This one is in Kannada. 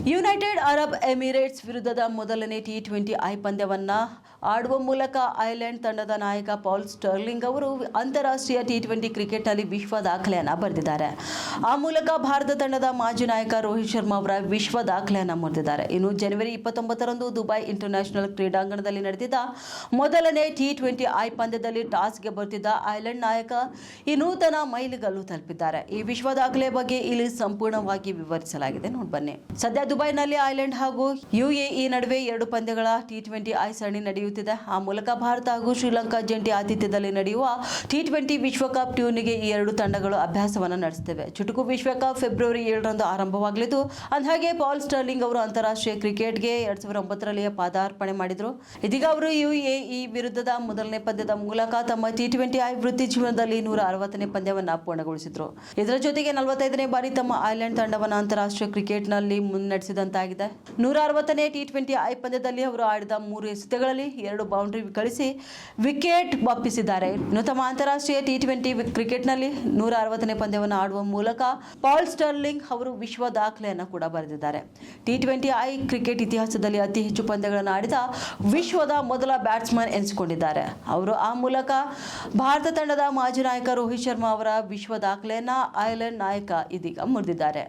ಯುನೈಟೆಡ್ ಅರಬ್ ಎಮಿರೇಟ್ಸ್ ವಿರುದ್ಧದ ಮೊದಲನೇ ಟಿ20 ಪಂದ್ಯವನ್ನ ಆಡುವ ಮೂಲಕ ಐರ್ಲೆಂಡ್ ತಂಡದ ನಾಯಕ ಪಾಲ್ ಸ್ಟರ್ಲಿಂಗ್ ಅವರು ಅಂತಾರಾಷ್ಟ್ರೀಯ ಟಿ20 ಕ್ರಿಕೆಟ್ನಲ್ಲಿ ವಿಶ್ವ ದಾಖಲೆಯನ್ನು ಬರೆದಿದ್ದಾರೆ. ಆ ಮೂಲಕ ಭಾರತ ತಂಡದ ಮಾಜಿ ನಾಯಕ ರೋಹಿತ್ ಶರ್ಮಾ ಅವರ ವಿಶ್ವ ದಾಖಲೆಯನ್ನು ಮುರಿದಿದ್ದಾರೆ. ಇನ್ನು ಜನವರಿ 29ರಂದು ದುಬೈ ಇಂಟರ್ನ್ಯಾಷನಲ್ ಕ್ರೀಡಾಂಗಣದಲ್ಲಿ ನಡೆದಿದ್ದ ಮೊದಲನೇ ಟಿ20 ಪಂದ್ಯದಲ್ಲಿ ಟಾಸ್ಗೆ ಬರುತ್ತಿದ್ದ ಐರ್ಲೆಂಡ್ ನಾಯಕ ಈ ನೂತನ ಮೈಲಿಗಲ್ಲು ತಲುಪಿದ್ದಾರೆ. ಈ ವಿಶ್ವ ದಾಖಲೆ ಬಗ್ಗೆ ಇಲ್ಲಿ ಸಂಪೂರ್ಣವಾಗಿ ವಿವರಿಸಲಾಗಿದೆ. ನೋಡಿ ಬನ್ನಿ. ಸದ್ಯ ದುಬೈನಲ್ಲಿ ಐರ್ಲೆಂಡ್ ಹಾಗೂ ಯುಎಇ ನಡುವೆ 2 ಪಂದ್ಯಗಳ ಟಿ20 ಸರಣಿ ನಡೆಯುತ್ತಿದೆ. ಆ ಮೂಲಕ ಭಾರತ ಹಾಗೂ ಶ್ರೀಲಂಕಾ ಜಂಟಿ ಆತಿಥ್ಯದಲ್ಲಿ ನಡೆಯುವ ಟಿ20 ವಿಶ್ವಕಪ್ ಟೂರ್ನಿಗೆ ಈ 2 ತಂಡಗಳು ಅಭ್ಯಾಸವನ್ನು ನಡೆಸುತ್ತಿವೆ. ಚುಟುಕು ವಿಶ್ವಕಪ್ ಫೆಬ್ರವರಿ 7ರಂದು ಆರಂಭವಾಗಲಿದ್ದು, ಅಂದಹಾಗೆ ಪಾಲ್ ಸ್ಟರ್ಲಿಂಗ್ ಅವರು ಅಂತಾರಾಷ್ಟ್ರೀಯ ಕ್ರಿಕೆಟ್ಗೆ 2009ರಲ್ಲಿ ಪಾದಾರ್ಪಣೆ ಮಾಡಿದರು. ಇದೀಗ ಅವರು ಯುಎಇ ವಿರುದ್ಧದ ಮೊದಲನೇ ಪಂದ್ಯದ ಮೂಲಕ ತಮ್ಮ ಟಿ20 ವೃತ್ತಿ ಜೀವನದಲ್ಲಿ 160ನೇ ಪಂದ್ಯವನ್ನು ಪೂರ್ಣಗೊಳಿಸಿದರು. ಇದರ ಜೊತೆಗೆ 45ನೇ ಬಾರಿ ತಮ್ಮ ಐರ್ಲೆಂಡ್ ತಂಡವನ್ನು ಅಂತಾರಾಷ್ಟ್ರೀಯ ಕ್ರಿಕೆಟ್ನಲ್ಲಿ ಮುನ್ನಡೆಸಿದಂತಾಗಿದೆ. 160ನೇ ಟಿ20 ಪಂದ್ಯದಲ್ಲಿ ಅವರು ಆಡಿದ 3 ಎಸೆತಗಳಲ್ಲಿ 2 ಬೌಂಡರಿ ಗಳಿಸಿ ವಿಕೆಟ್ ಒಪ್ಪಿಸಿದ್ದಾರೆ. ಇನ್ನು ತಮ್ಮ ಅಂತಾರಾಷ್ಟ್ರೀಯ ಟಿ20 ಕ್ರಿಕೆಟ್ನಲ್ಲಿ 160ನೇ ಪಂದ್ಯವನ್ನು ಆಡುವ ಮೂಲಕ ಪಾಲ್ ಸ್ಟರ್ಲಿಂಗ್ ಅವರು ವಿಶ್ವ ದಾಖಲೆಯನ್ನು ಕೂಡ ಬರೆದಿದ್ದಾರೆ. ಟಿ20 ಕ್ರಿಕೆಟ್ ಇತಿಹಾಸದಲ್ಲಿ ಅತಿ ಹೆಚ್ಚು ಪಂದ್ಯಗಳನ್ನು ಆಡಿದ ವಿಶ್ವದ ಮೊದಲ ಬ್ಯಾಟ್ಸ್ಮನ್ ಎನಿಸಿಕೊಂಡಿದ್ದಾರೆ. ಅವರು ಆ ಮೂಲಕ ಭಾರತ ತಂಡದ ಮಾಜಿ ನಾಯಕ ರೋಹಿತ್ ಶರ್ಮಾ ಅವರ ವಿಶ್ವ ದಾಖಲೆಯನ್ನು ಐರ್ಲೆಂಡ್ ನಾಯಕ ಇದೀಗ ಮುರಿದಿದ್ದಾರೆ.